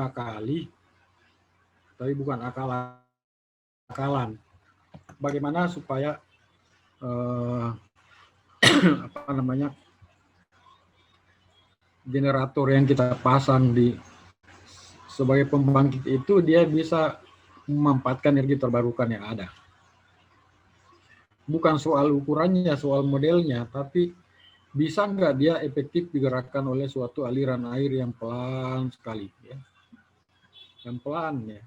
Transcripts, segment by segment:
mengakali, tapi bukan akal-akalan. Bagaimana supaya generator yang kita pasang di sebagai pembangkit itu dia bisa memanfaatkan energi terbarukan yang ada. Bukan soal ukurannya, soal modelnya, tapi bisa nggak dia efektif digerakkan oleh suatu aliran air yang pelan sekali, ya. Yang pelan, ya.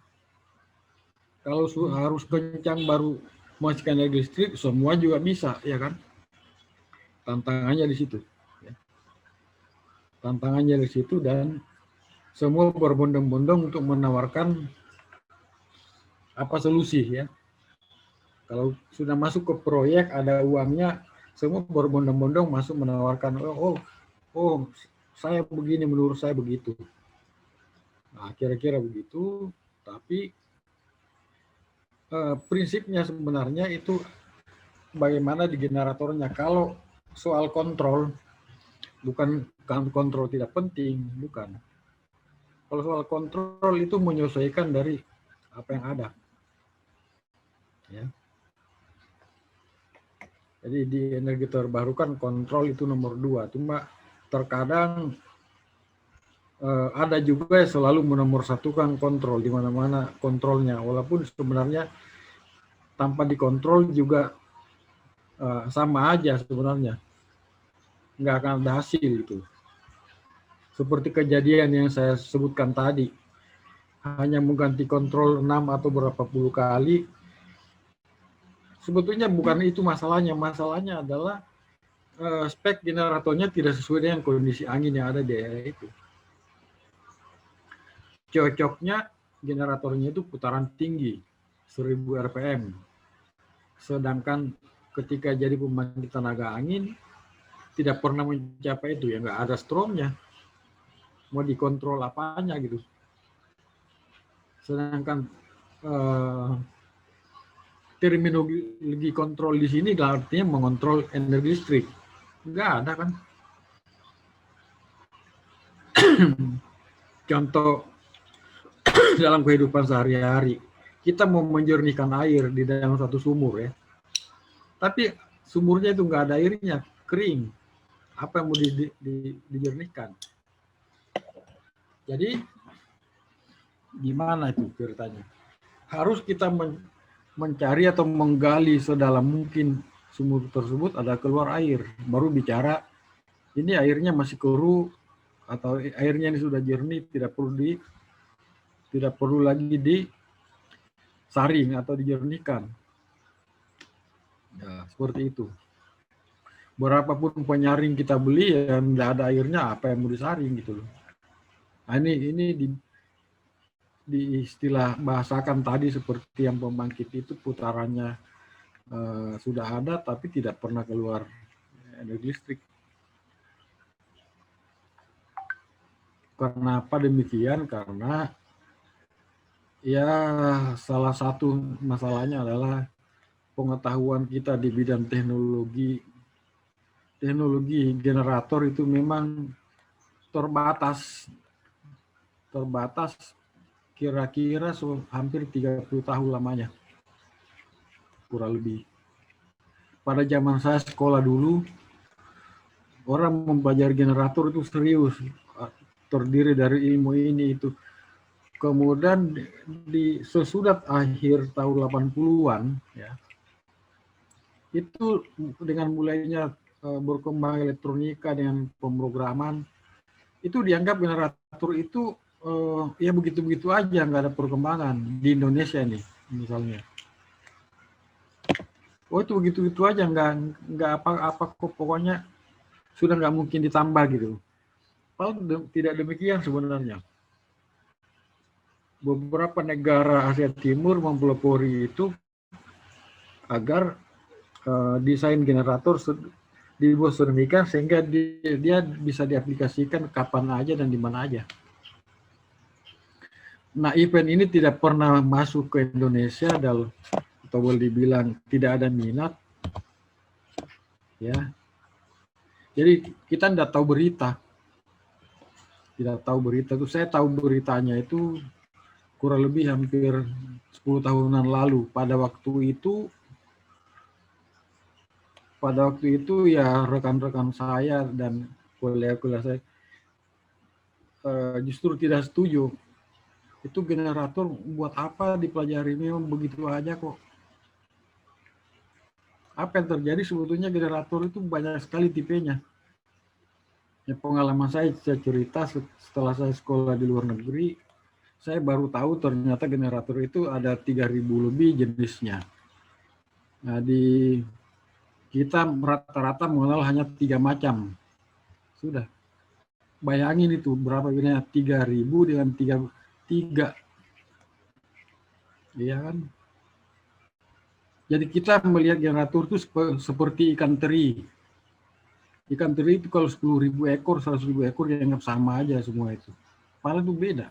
Kalau harus kencang baru menghasilkan energi listrik, semua juga bisa, ya kan? Tantangannya di situ. Ya. Tantangannya di situ, dan semua berbondong-bondong untuk menawarkan apa solusi, ya. Kalau sudah masuk ke proyek ada uangnya, semua berbondong-bondong masuk menawarkan, oh saya begini, menurut saya begitu. Nah, kira-kira begitu. Tapi prinsipnya sebenarnya itu bagaimana di generatornya. Kalau soal kontrol, bukan kontrol tidak penting, bukan. Kalau soal kontrol itu menyesuaikan dari apa yang ada. Ya. Jadi di energi terbarukan kontrol itu nomor 2. Cuma terkadang ada juga yang selalu menomorsatukan kontrol di mana-mana kontrolnya, walaupun sebenarnya tanpa dikontrol juga sama aja sebenarnya, nggak akan ada hasil itu. Seperti kejadian yang saya sebutkan tadi, hanya mengganti kontrol 6 atau berapa puluh kali, sebetulnya bukan itu masalahnya. Masalahnya adalah spek generatornya tidak sesuai dengan kondisi angin yang ada di daerah itu. Cocoknya generatornya itu putaran tinggi, 1000 rpm. Sedangkan ketika jadi pembangkit tenaga angin, tidak pernah mencapai itu, ya nggak ada stromnya. Mau dikontrol apanya gitu. Sedangkan terminologi kontrol di sini artinya mengontrol energi listrik. Nggak ada kan. Contoh dalam kehidupan sehari-hari, kita mau menjernihkan air di dalam satu sumur, ya. Tapi sumurnya itu nggak ada airnya, kering. Apa yang mau dijernihkan? Jadi gimana itu ceritanya? Harus kita mencari atau menggali sedalam mungkin sumur tersebut ada keluar air. Baru bicara ini airnya masih keruh atau airnya ini sudah jernih, tidak perlu lagi disaring atau dijernihkan. Ya, seperti itu. Berapapun penyaring kita beli, ya tidak ada airnya, apa yang mau disaring gitu loh. Nah, ini di istilah bahasakan tadi seperti yang pembangkit itu putarannya sudah ada tapi tidak pernah keluar energi listrik. Kenapa demikian? Karena ya salah satu masalahnya adalah pengetahuan kita di bidang teknologi generator itu memang terbatas kira-kira hampir 30 tahun lamanya, kurang lebih. Pada zaman saya sekolah dulu, orang mempelajari generator itu serius, terdiri dari ilmu ini itu. Kemudian di sesudah akhir tahun 80-an, ya, itu dengan mulainya berkembang elektronika dengan pemrograman, itu dianggap generator itu ya begitu-begitu aja, nggak ada perkembangan di Indonesia ini misalnya. Oh itu begitu-begitu aja, nggak apa-apa kok, pokoknya sudah nggak mungkin ditambah gitu. Padahal tidak demikian sebenarnya. Beberapa negara Asia Timur mempelopori itu agar desain generator dibuat sedemikian sehingga dia bisa diaplikasikan kapan aja dan di mana aja. Nah, event ini tidak pernah masuk ke Indonesia atau boleh dibilang tidak ada minat, ya. Jadi kita tidak tahu berita. tidak tahu berita itu. Saya tahu beritanya itu kurang lebih hampir 10 tahunan lalu. Pada waktu itu ya rekan-rekan saya dan kuliah-kuliah saya justru tidak setuju. Itu generator buat apa dipelajari, memang begitu aja kok. Apa yang terjadi sebetulnya generator itu banyak sekali tipenya. Ya, pengalaman saya cerita setelah saya sekolah di luar negeri, saya baru tahu ternyata generator itu ada 3.000 lebih jenisnya. Nah, kita rata-rata mengenal hanya 3 macam. Sudah. Bayangin itu berapa bedanya 3.000 dengan 3. Iya kan? Jadi kita melihat generator itu seperti ikan teri. Ikan teri itu kalau 10.000 ekor, 100.000 ekor dianggap sama aja semua itu. Padahal itu beda.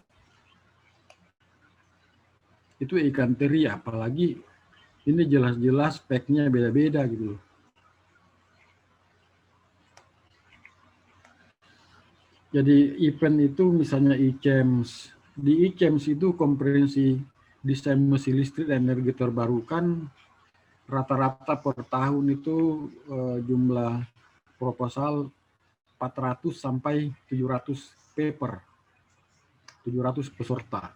Itu ikan teri, apalagi ini jelas-jelas speknya beda-beda gitu loh. Jadi event itu misalnya ICEMS. Di ICEMS itu konferensi desain mesin listrik dan energi terbarukan, rata-rata per tahun itu jumlah proposal 400 sampai 700 paper. 700 peserta.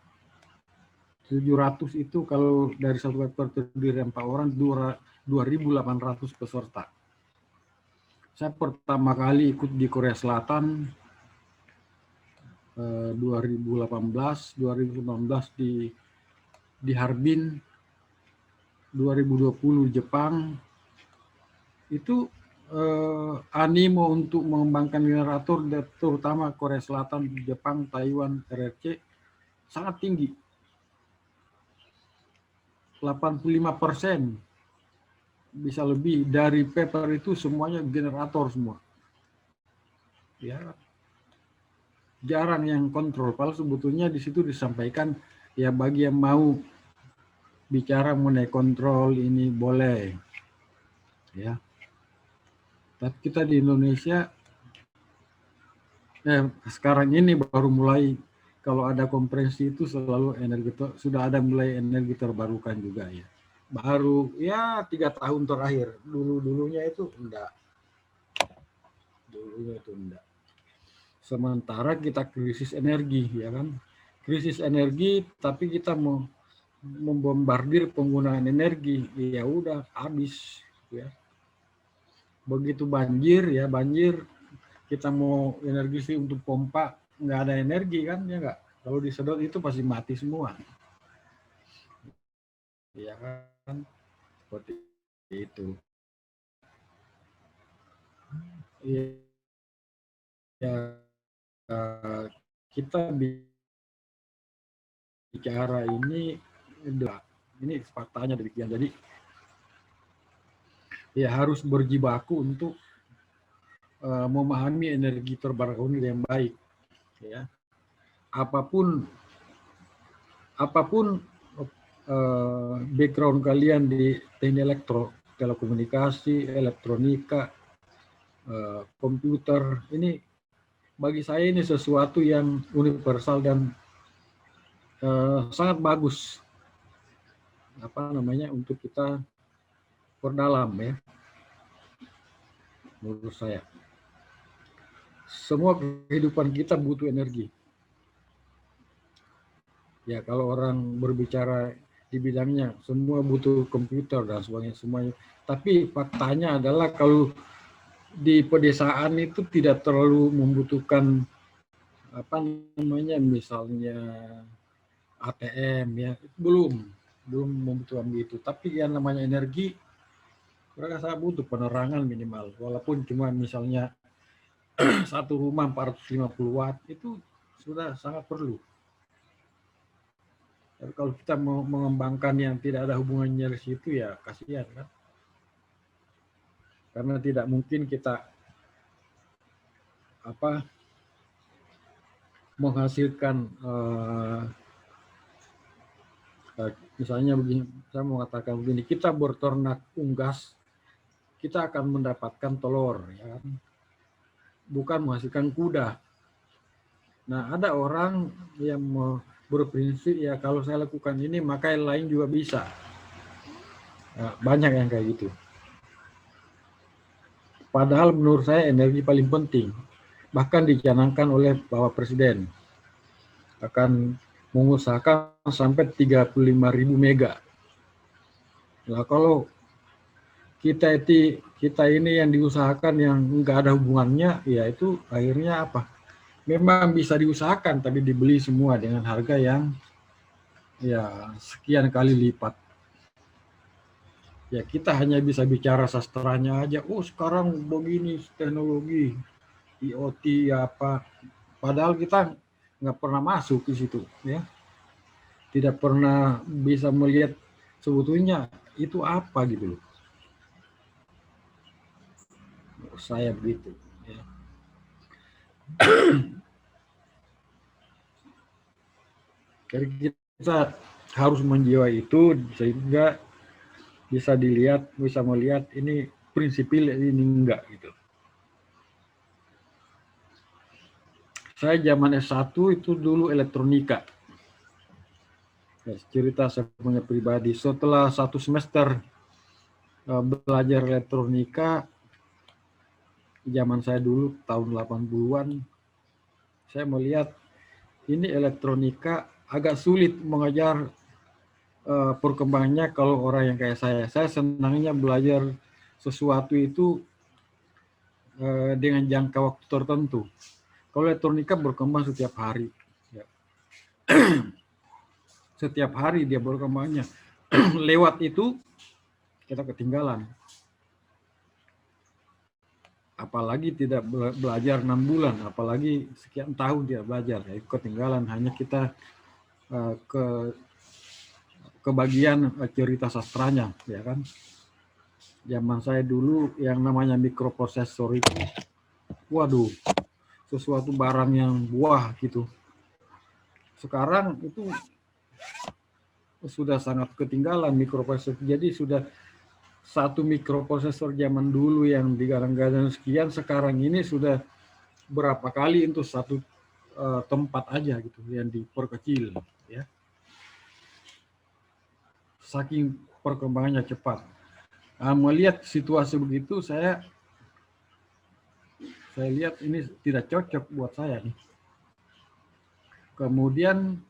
700 itu kalau dari satu paper terdiri 4 orang, 2.800 peserta. Saya pertama kali ikut di Korea Selatan 2018 di Harbin, 2020 Jepang. Itu animo untuk mengembangkan generator terutama Korea Selatan, Jepang, Taiwan, RRC sangat tinggi. 85% bisa lebih dari paper itu semuanya generator semua. Ya, jarang yang kontrol. Padahal sebetulnya di situ disampaikan ya bagi yang mau bicara mengenai kontrol ini boleh, ya. Tapi kita di Indonesia sekarang ini baru mulai kalau ada konferensi itu selalu sudah ada mulai energi terbarukan juga ya. Baru ya 3 tahun terakhir. Dulunya itu enggak. Sementara kita krisis energi, ya kan? Krisis energi, tapi kita mau membombardir penggunaan energi, ya udah habis, ya. Begitu banjir, ya banjir, kita mau energi sih untuk pompa, nggak ada energi kan, ya nggak? Kalau disedot itu pasti mati semua, ya kan? Seperti itu. Ya, kita bicara ini faktanya demikian. Jadi ya harus berjibaku untuk memahami energi terbarukan yang baik. Ya, apapun background kalian di teknik telekomunikasi, elektronika, komputer, ini bagi saya ini sesuatu yang universal dan sangat bagus untuk kita perdalam, ya, menurut saya. Semua kehidupan kita butuh energi. Ya, kalau orang berbicara di bidangnya semua butuh komputer dan sebagainya semuanya. Tapi faktanya adalah kalau di pedesaan itu tidak terlalu membutuhkan misalnya ATM, ya, belum membutuhkan begitu. Tapi yang namanya energi mereka sangat butuh penerangan minimal, walaupun cuma misalnya satu rumah 450 watt itu sudah sangat perlu. Tapi kalau kita mau mengembangkan yang tidak ada hubungannya di situ, ya kasihan kan. Karena tidak mungkin kita menghasilkan misalnya begini, saya mau katakan begini, kita berternak unggas, kita akan mendapatkan telur, ya kan? Bukan menghasilkan kuda. Nah, ada orang yang berprinsip ya kalau saya lakukan ini maka yang lain juga bisa. Nah, banyak yang kayak gitu. Padahal menurut saya energi paling penting. Bahkan dicanangkan oleh Bapak Presiden akan mengusahakan sampai 35.000 mega. Nah, kalau kita ini yang diusahakan yang nggak ada hubungannya, ya itu akhirnya apa? Memang bisa diusahakan, tapi dibeli semua dengan harga yang ya sekian kali lipat. Ya kita hanya bisa bicara sastranya aja. Oh sekarang begini teknologi IoT apa. Padahal kita nggak pernah masuk ke situ, ya. Tidak pernah bisa melihat sebetulnya itu apa gitu loh. Saya begitu. Ya. Jadi kita harus menjiwai itu sehingga bisa dilihat, bisa melihat ini prinsipil ini enggak gitu. Saya zaman S1 itu dulu elektronika. Ya, cerita saya punya pribadi. Setelah 1 semester belajar elektronika, zaman saya dulu tahun 80-an, saya melihat ini elektronika agak sulit mengajar perkembangannya kalau orang yang kayak saya. Saya senangnya belajar sesuatu itu dengan jangka waktu tertentu. Kalau elektronika berkembang setiap hari. Ya. Setiap hari dia berkembangnya. Lewat itu kita ketinggalan. Apalagi tidak belajar 6 bulan, apalagi sekian tahun dia belajar. Ya, ketinggalan, hanya kita ke bagian cerita sastranya, ya kan. Zaman saya dulu yang namanya mikroprosesor itu, waduh, sesuatu barang yang buah gitu. Sekarang itu sudah sangat ketinggalan mikroprosesor. Jadi sudah satu mikroprosesor zaman dulu yang digadang-gadang sekian, sekarang ini sudah berapa kali untuk satu tempat aja gitu yang diperkecil, ya. Saking perkembangannya cepat. Melihat situasi begitu, saya lihat ini tidak cocok buat saya nih. Kemudian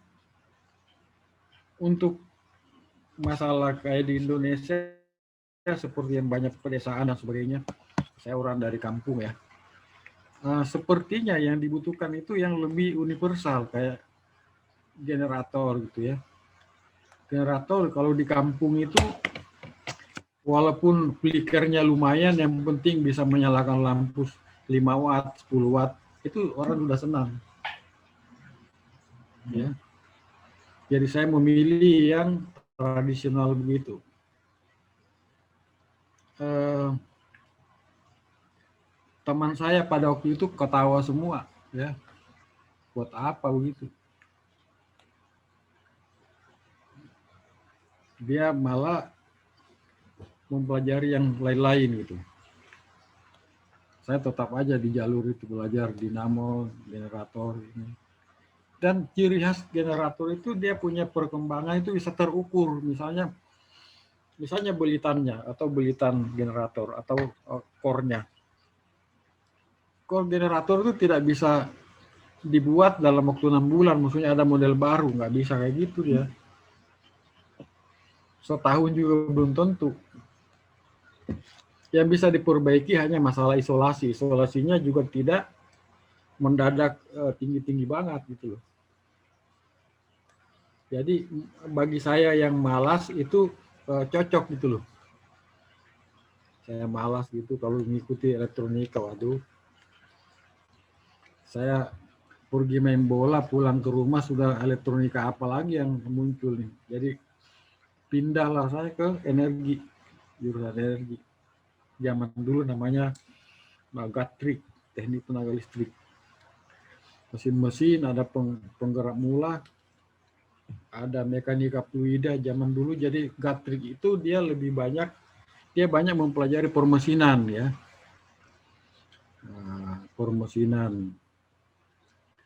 untuk masalah kayak di Indonesia seperti yang banyak pedesaan dan sebagainya, saya orang dari kampung ya. Sepertinya yang dibutuhkan itu yang lebih universal kayak generator gitu ya. Generator kalau di kampung itu walaupun flickernya lumayan, yang penting bisa menyalakan lampu 5 watt, 10 watt, itu orang sudah senang. Ya. Jadi saya memilih yang tradisional begitu. Teman saya pada waktu itu ketawa semua, ya. Buat apa begitu? Dia malah mempelajari yang lain-lain gitu. Saya tetap aja di jalur itu belajar dinamo, generator ini. Dan ciri khas generator itu dia punya perkembangan itu bisa terukur, misalnya belitannya atau belitan generator atau core-nya. Core generator itu tidak bisa dibuat dalam waktu 6 bulan, maksudnya ada model baru, nggak bisa kayak gitu dia. Setahun juga belum tentu. Yang bisa diperbaiki hanya masalah isolasi. Isolasinya juga tidak mendadak tinggi-tinggi banget gitu loh. Jadi bagi saya yang malas itu cocok gitu loh. Saya malas gitu kalau mengikuti elektronika, waduh. Saya pergi main bola, pulang ke rumah sudah elektronika apa lagi yang muncul nih. Jadi pindahlah saya ke energi, jurusan energi. Zaman dulu namanya gatrik, teknik tenaga listrik. Mesin-mesin, ada penggerak mula, ada mekanika fluida zaman dulu. Jadi gatrik itu dia banyak mempelajari permesinan ya. Nah, permesinan.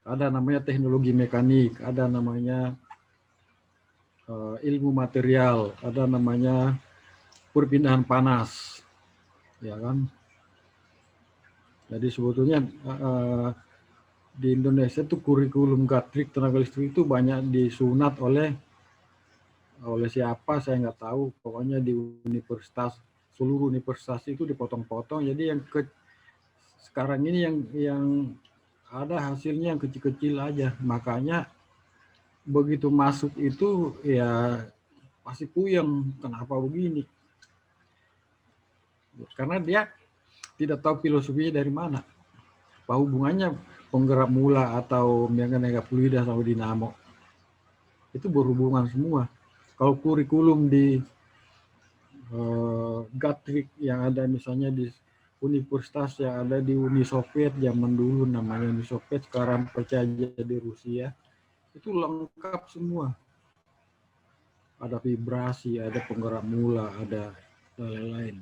Ada namanya teknologi mekanik, ada namanya ilmu material, ada namanya perpindahan panas, ya kan? Jadi sebetulnya di Indonesia itu kurikulum gatrik tenaga listrik itu banyak disunat oleh siapa saya nggak tahu, pokoknya di universitas, seluruh universitas itu dipotong-potong. Jadi yang sekarang ini yang ada hasilnya yang kecil-kecil aja, makanya begitu masuk itu ya pasti puyeng, kenapa begini? Karena dia tidak tahu filosofinya dari mana. Apa hubungannya penggerak mula atau mega fluida sama dinamo? Itu berhubungan semua. Kalau kurikulum di gatrik yang ada misalnya di universitas yang ada di Uni Soviet zaman dulu, namanya Uni Soviet, sekarang percaya di Rusia, itu lengkap semua. Ada vibrasi, ada penggerak mula, ada lain-lain.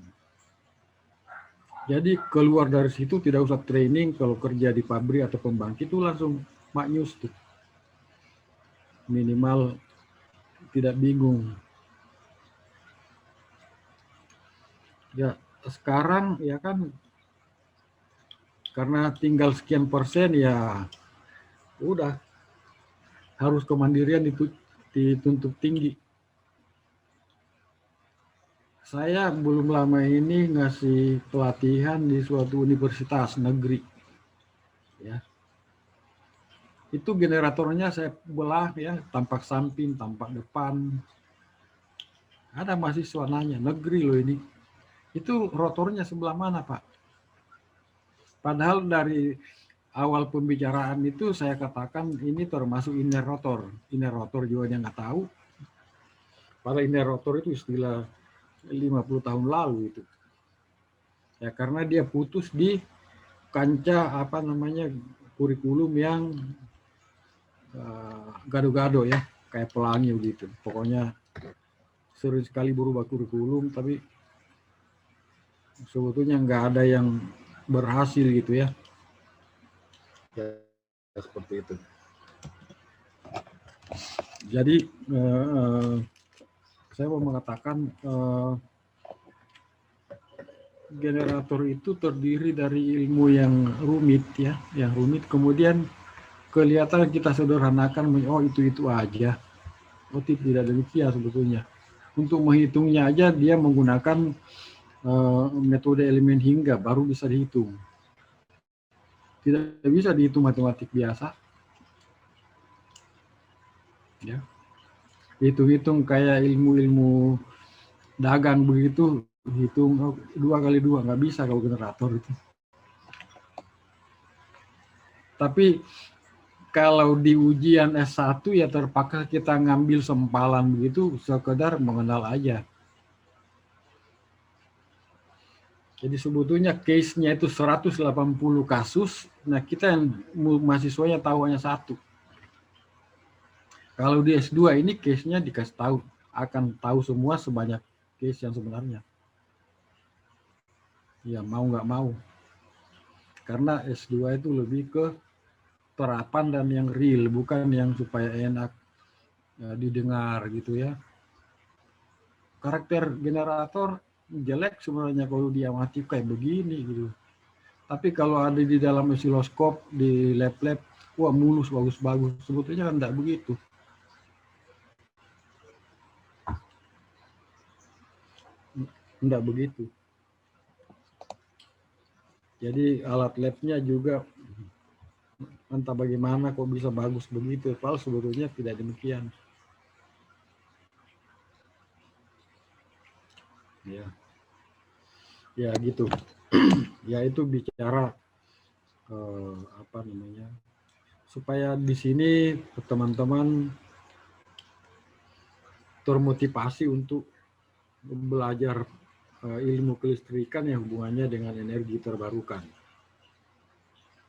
Jadi keluar dari situ tidak usah training, kalau kerja di pabrik atau pembangkit itu langsung maknyus tuh. Minimal tidak bingung. Ya sekarang ya kan karena tinggal sekian persen ya udah harus kemandirian dituntut tinggi. Saya belum lama ini ngasih pelatihan di suatu universitas negeri. Ya. Itu generatornya saya belah ya, tampak samping, tampak depan. Ada mahasiswa nanya, negeri loh ini. Itu rotornya sebelah mana, Pak? Padahal dari awal pembicaraan itu saya katakan ini termasuk inner rotor. Inner rotor juga dia nggak tahu. Padahal inner rotor itu istilah 50 tahun lalu itu. Ya karena dia putus di kancah apa namanya kurikulum yang gado-gado ya, kayak pelangi begitu. Pokoknya sering sekali berubah kurikulum, tapi sebetulnya nggak ada yang berhasil gitu ya. Ya seperti itu. Jadi saya mau mengatakan generator itu terdiri dari ilmu yang rumit ya, yang rumit. Kemudian kelihatan kita sederhanakan, oh itu aja. Oh tidak demikian sebetulnya. Untuk menghitungnya aja dia menggunakan metode elemen hingga baru bisa dihitung. Tidak bisa dihitung matematik biasa. Ya. Hitung-hitung kayak ilmu-ilmu dagang begitu, hitung 2 kali 2 nggak bisa kalau generator itu. Tapi kalau di ujian S1 ya terpaksa kita ngambil sempalan begitu, sekedar mengenal aja. Jadi sebetulnya case-nya itu 180 kasus, nah kita yang mahasiswanya tahu hanya 1. Kalau di S2 ini case-nya dikasih tahu, akan tahu semua sebanyak case yang sebenarnya. Ya mau nggak mau. Karena S2 itu lebih ke terapan dan yang real, bukan yang supaya enak didengar gitu ya. Karakter generator jelek sebenarnya kalau diamati kayak begini gitu. Tapi kalau ada di dalam osiloskop, di lab-lab, wah mulus, bagus-bagus. Sebetulnya kan tidak begitu. Tidak begitu. Jadi alat labnya juga entah bagaimana kok bisa bagus begitu. Padahal sebetulnya tidak demikian. Ya gitu. Ya itu bicara apa namanya, supaya di sini teman-teman termotivasi untuk belajar ilmu kelistrikan yang hubungannya dengan energi terbarukan.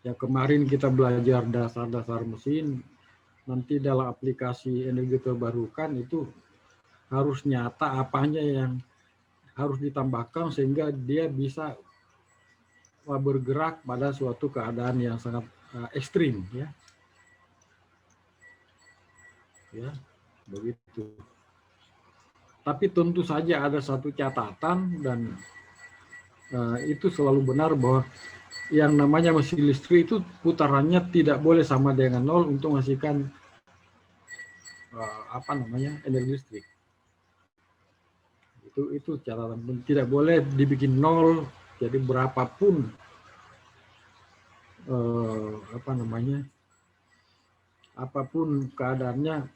Ya kemarin kita belajar dasar-dasar mesin, nanti dalam aplikasi energi terbarukan itu harus nyata apanya yang harus ditambahkan sehingga dia bisa bergerak pada suatu keadaan yang sangat ekstrim ya. ya begitu. Tapi tentu saja ada satu catatan dan itu selalu benar bahwa yang namanya mesin listrik itu putarannya tidak boleh sama dengan 0 untuk menghasilkan energi listrik. Itu catatan, tidak boleh dibikin 0, jadi berapapun apapun keadaannya,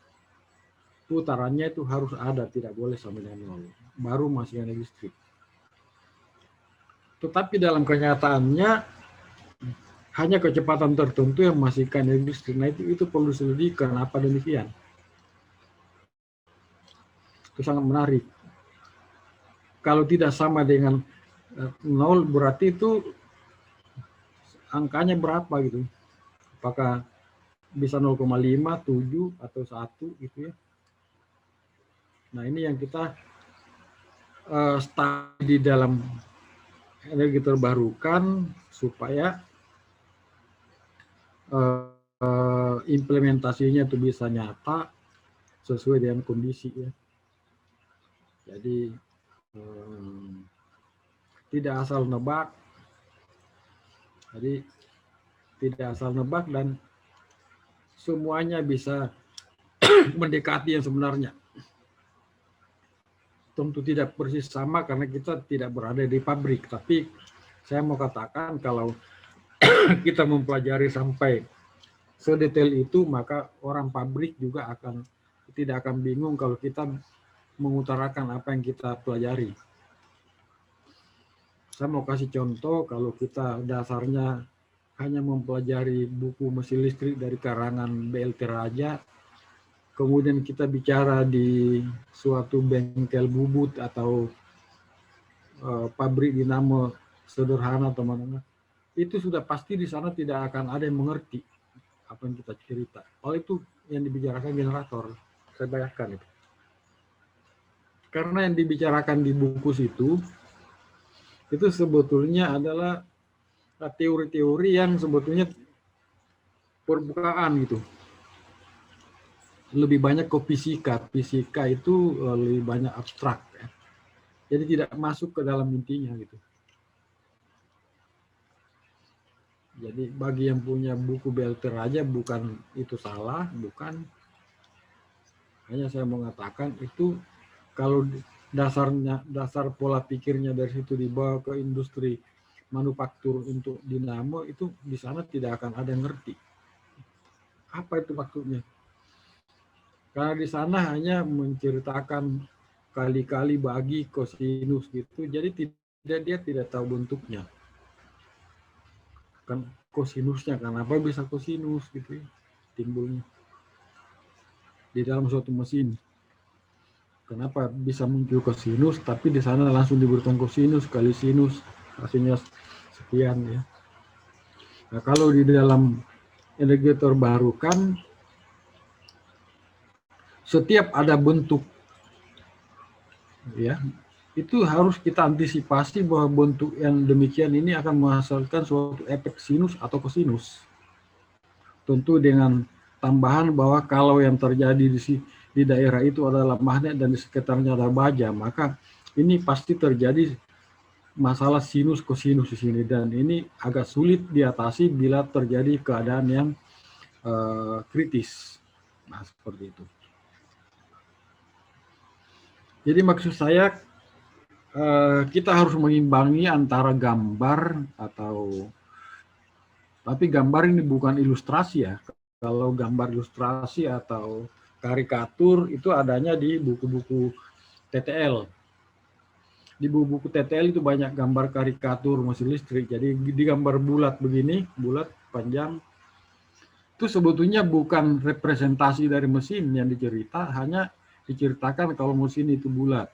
putarannya itu harus ada, tidak boleh sama dengan 0, baru masih energi listrik. Tetapi dalam kenyataannya hanya kecepatan tertentu yang menghasilkan energi listrik. Nah, itu perlu diselidiki kenapa demikian. Itu sangat menarik. Kalau tidak sama dengan 0 berarti itu angkanya berapa gitu. Apakah bisa 0,5, 7 atau 1 gitu ya. Nah, ini yang kita studi di dalam energi terbarukan supaya implementasinya itu bisa nyata sesuai dengan kondisi ya. Jadi tidak asal nebak. Jadi tidak asal nebak dan semuanya bisa mendekati yang sebenarnya. Tentu tidak persis sama karena kita tidak berada di pabrik, tapi saya mau katakan kalau kita mempelajari sampai sedetail itu, maka orang pabrik juga tidak akan bingung kalau kita mengutarakan apa yang kita pelajari. Saya mau kasih contoh, kalau kita dasarnya hanya mempelajari buku mesin listrik dari karangan BLT Raja, kemudian kita bicara di suatu bengkel bubut atau pabrik dinamo sederhana teman-teman, itu sudah pasti di sana tidak akan ada yang mengerti apa yang kita cerita. Oh, itu yang dibicarakan generator, saya bayangkan itu. Karena yang dibicarakan di buku itu sebetulnya adalah teori-teori yang sebetulnya permukaan gitu. Lebih banyak ke fisika. Fisika itu lebih banyak abstrak ya. Jadi tidak masuk ke dalam intinya gitu. Jadi bagi yang punya buku BLT Raja bukan itu salah, bukan. Hanya saya mau mengatakan itu kalau dasar pola pikirnya dari situ dibawa ke industri manufaktur untuk dinamo, itu di sana tidak akan ada yang ngerti. Apa itu maksudnya? Karena di sana hanya menceritakan kali-kali bagi kosinus gitu, jadi dia tidak tahu bentuknya. Kan kosinusnya, kenapa bisa kosinus gitu ya, timbulnya di dalam suatu mesin. Kenapa bisa muncul kosinus, tapi di sana langsung diberikan kosinus kali sinus, hasilnya sekian ya. Nah, kalau di dalam energi terbarukan, setiap ada bentuk ya, itu harus kita antisipasi bahwa bentuk yang demikian ini akan menghasilkan suatu efek sinus atau kosinus. Tentu dengan tambahan bahwa kalau yang terjadi di daerah itu adalah magnet dan di sekitarnya ada baja, maka ini pasti terjadi masalah sinus kosinus di sini, dan ini agak sulit diatasi bila terjadi keadaan yang kritis. Nah, seperti itu. Jadi maksud saya kita harus mengimbangi antara gambar tapi gambar ini bukan ilustrasi ya. Kalau gambar ilustrasi atau karikatur itu adanya di buku-buku TTL. Di buku-buku TTL itu banyak gambar karikatur mesin listrik. Jadi digambar bulat begini, bulat panjang. Itu sebetulnya bukan representasi dari mesin yang dicerita, hanya diceritakan kalau mesin itu bulat.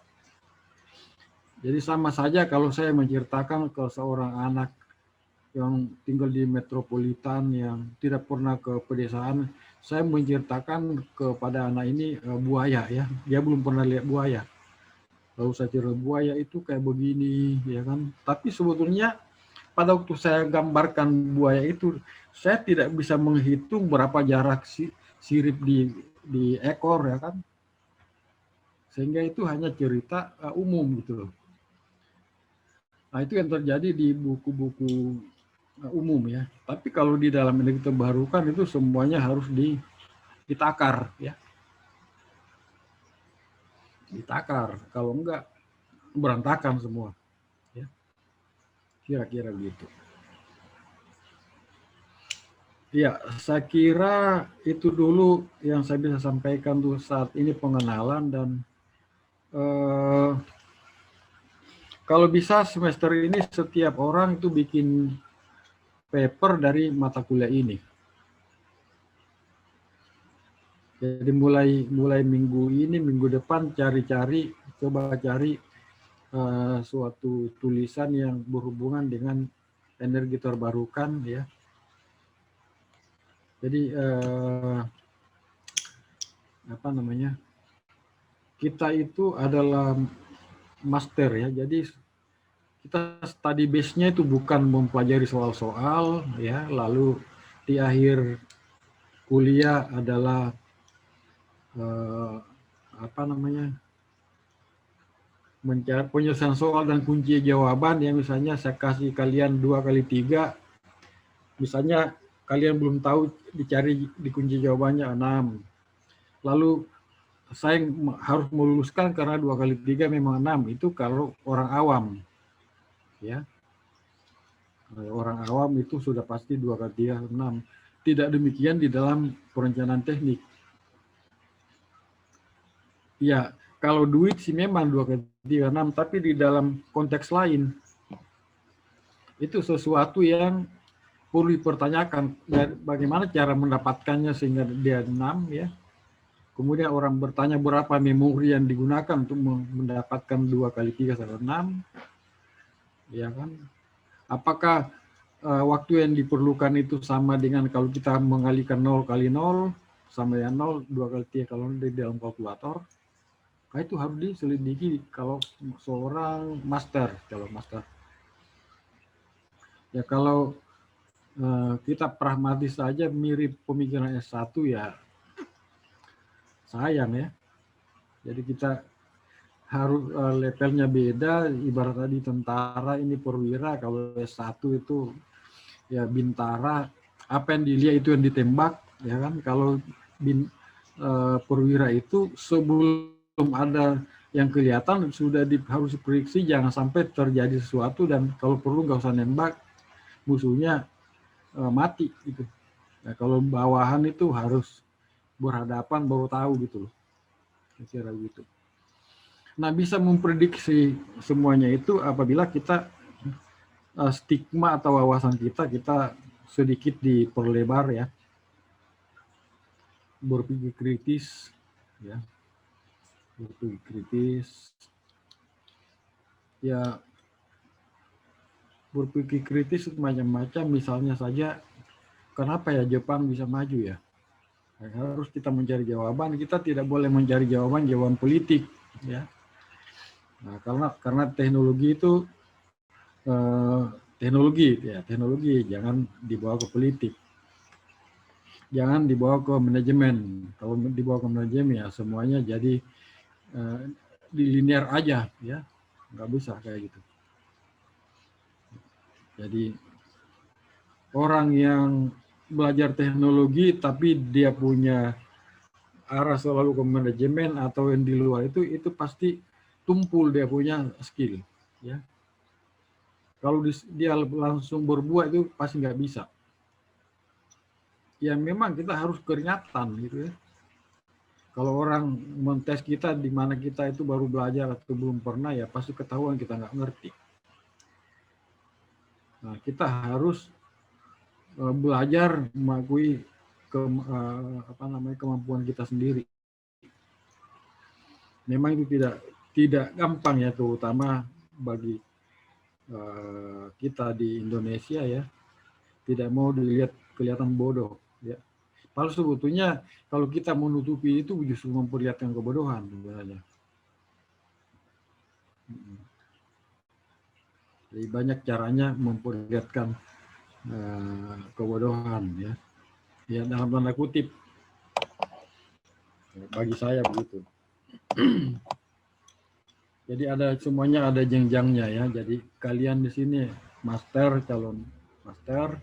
Jadi sama saja kalau saya menceritakan ke seorang anak yang tinggal di metropolitan yang tidak pernah ke pedesaan, saya menceritakan kepada anak ini buaya ya, dia belum pernah lihat buaya. Lalu saya cerita buaya itu kayak begini ya kan, tapi sebetulnya pada waktu saya gambarkan buaya itu, saya tidak bisa menghitung berapa jarak sirip di di ekor ya kan, sehingga itu hanya cerita umum gitu loh. Nah itu yang terjadi di buku-buku umum ya. Tapi kalau di dalam energi terbarukan itu semuanya harus ditakar ya, ditakar. Kalau enggak berantakan semua ya, kira-kira gitu. Ya, saya kira itu dulu yang saya bisa sampaikan tuh saat ini pengenalan, dan kalau bisa semester ini setiap orang itu bikin paper dari mata kuliah ini. Jadi mulai minggu ini, minggu depan cari-cari, coba cari suatu tulisan yang berhubungan dengan energi terbarukan ya. Jadi apa namanya? Kita itu adalah master ya. Jadi kita study base-nya itu bukan mempelajari soal-soal ya, lalu di akhir kuliah adalah apa namanya? Mencari penyelesaian soal dan kunci jawaban ya, misalnya saya kasih kalian 2 kali 3, misalnya kalian belum tahu, dicari di kunci jawabannya 6. Lalu saya harus meluluskan karena 2 kali 3 memang 6. Itu kalau orang awam. Ya. Orang awam itu sudah pasti 2 kali 3, 6. Tidak demikian di dalam perencanaan teknik. Ya, kalau duit sih memang 2 kali 3, 6. Tapi di dalam konteks lain, itu sesuatu yang perlu dipertanyakan. Bagaimana cara mendapatkannya sehingga dia 6 ya. Kemudian orang bertanya berapa memori yang digunakan untuk mendapatkan 2 kali 3 sampai 6. Ya kan? Apakah waktu yang diperlukan itu sama dengan kalau kita mengalihkan 0 kali 0 sama yang 0, 2 kali 3 kalau di dalam kalkulator. Nah, itu harus diselidiki kalau seorang master, kalau master. Ya kalau kita pragmatis saja mirip pemikiran S1 ya sayang ya. Jadi kita harus levelnya beda, ibarat tadi tentara ini perwira, kalau S1 itu ya bintara, apa yang dilihat itu yang ditembak ya kan. Kalau perwira itu sebelum ada yang kelihatan sudah harus diprediksi jangan sampai terjadi sesuatu, dan kalau perlu nggak usah nembak, musuhnya mati gitu. Nah, kalau bawahan itu harus berhadapan baru tahu gitu loh, kira-kira gitu. Nah, bisa memprediksi semuanya itu apabila kita stigma atau wawasan kita sedikit diperlebar ya, berpikir kritis ya, berpikir kritis ya, berpikir kritis macam-macam. Misalnya saja, kenapa ya Jepang bisa maju ya? Harus kita mencari jawaban. Kita tidak boleh mencari jawaban politik ya. Nah, karena teknologi itu teknologi jangan dibawa ke politik, jangan dibawa ke manajemen. Kalau dibawa ke manajemen ya semuanya jadi di linear aja ya, nggak bisa kayak gitu. Jadi orang yang belajar teknologi tapi dia punya arah selalu ke manajemen atau yang di luar itu pasti tumpul dia punya skill ya. Kalau dia langsung berbuat itu pasti nggak bisa. Ya memang kita harus keringatan gitu ya. Kalau orang mentes kita di mana kita itu baru belajar atau belum pernah, ya pasti ketahuan kita nggak ngerti. Nah, kita harus belajar mengakui kemampuan kita sendiri. Memang itu tidak gampang ya, terutama bagi kita di Indonesia ya, tidak mau dilihat kelihatan bodoh ya. Padahal sebetulnya kalau kita menutupi itu justru memperlihatkan kebodohan sebenarnya. Jadi banyak caranya memperlihatkan kebodohan ya. Ya dalam tanda kutip. Bagi saya begitu. Jadi ada semuanya ada jenjangnya ya. Jadi kalian di sini master, calon master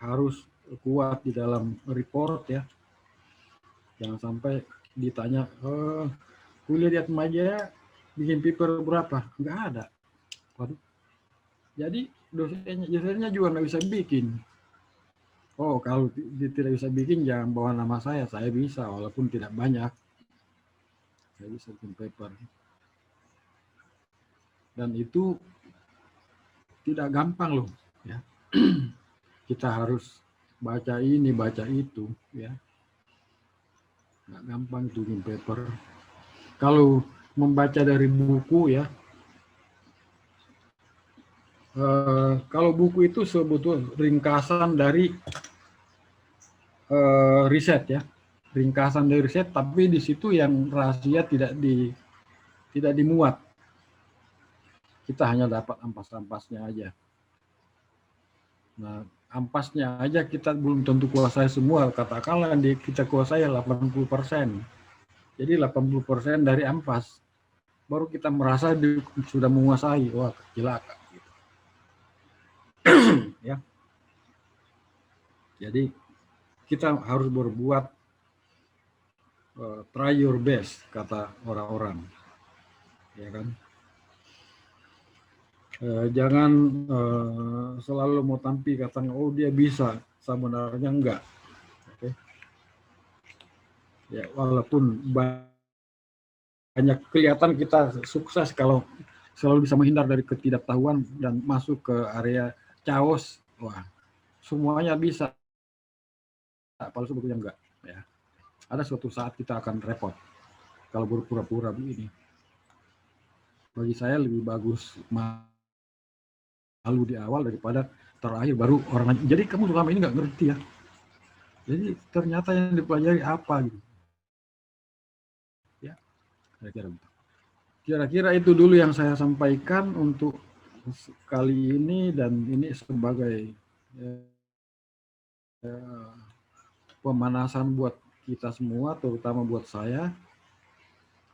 harus kuat di dalam report ya. Jangan sampai ditanya, kuliah di Atmajaya bikin paper berapa? Enggak ada. Waduh. Jadi dosennya juga nggak bisa bikin. Oh, kalau tidak bisa bikin jangan bawa nama saya bisa walaupun tidak banyak. Saya bisa bikin paper. Dan itu tidak gampang loh ya. Kita harus baca ini, baca itu ya. Nggak gampang itu bikin paper. Kalau membaca dari buku ya, kalau buku itu sebetulnya ringkasan dari riset ya, ringkasan dari riset, tapi di situ yang rahasia tidak dimuat. Kita hanya dapat ampas-ampasnya aja. Nah, ampasnya aja kita belum tentu kuasai semua. Katakanlah kita kuasai 80%. Jadi 80% dari ampas. Baru kita merasa sudah menguasai. Wah, celaka. Ya. Jadi kita harus berbuat try your best, kata orang-orang. Ya kan? Jangan selalu mau tampil katanya, oh dia bisa, sebenarnya enggak. Oke. Ya, walaupun banyak kelihatan kita sukses kalau selalu bisa menghindar dari ketidaktahuan dan masuk ke area chaos, wah, semuanya bisa. Padahal sebetulnya enggak. Ya. Ada suatu saat kita akan repot kalau berpura-pura begini. Bagi saya lebih bagus malu di awal daripada terakhir baru orang. Jadi kamu selama ini nggak ngerti ya. Jadi ternyata yang dipelajari apa gitu. Ya, kira-kira itu dulu yang saya sampaikan untuk kali ini, dan ini sebagai pemanasan buat kita semua, terutama buat saya,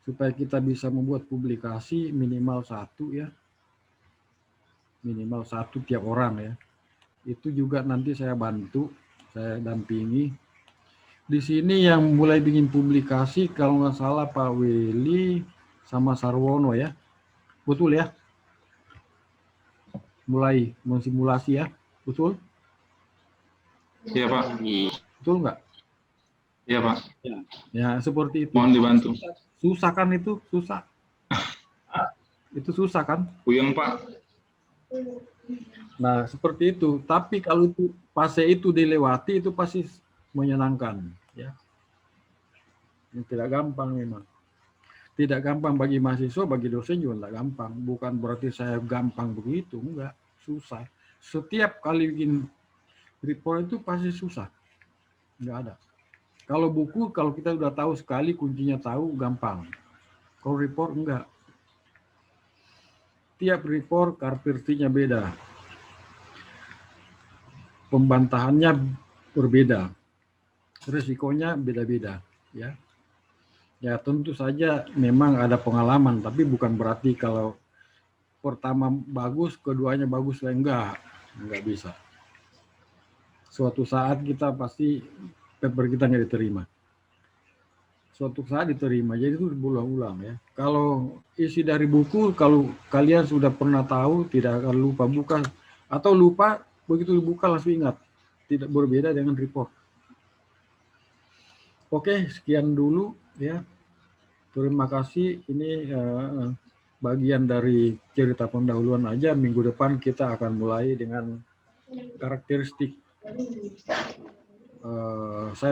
supaya kita bisa membuat publikasi minimal 1 ya, minimal 1 tiap orang ya. Itu juga nanti saya bantu, saya dampingi. Di sini yang mulai bikin publikasi kalau nggak salah Pak Willy sama Sarwono ya, betul ya? Mulai mensimulasi ya, betul? Iya Pak. Betul nggak? Iya Pak. Ya seperti itu. Mohon dibantu. Susah kan itu, susah. Itu susah kan? Puyeng Pak. Nah seperti itu. Tapi kalau itu fase itu dilewati itu pasti menyenangkan. Ya. Ini tidak gampang memang. Tidak gampang bagi mahasiswa, bagi dosen juga tidak gampang. Bukan berarti saya gampang begitu, enggak. Susah. Setiap kali bikin report itu pasti susah. Enggak ada. Kalau buku, kalau kita sudah tahu sekali, kuncinya tahu, gampang. Kalau report, enggak. Tiap report karpirtinya beda. Pembantahannya berbeda. Risikonya beda-beda. Ya. Ya tentu saja memang ada pengalaman, tapi bukan berarti kalau pertama bagus, keduanya bagus, enggak bisa. Suatu saat kita pasti paper kita nggak diterima. Suatu saat diterima, jadi itu berulang-ulang ya. Kalau isi dari buku, kalau kalian sudah pernah tahu, tidak akan lupa buka, atau lupa begitu dibuka langsung ingat. Tidak berbeda dengan report. Oke, sekian dulu ya. Terima kasih. Ini bagian dari cerita pendahuluan aja. Minggu depan kita akan mulai dengan karakteristik. Saya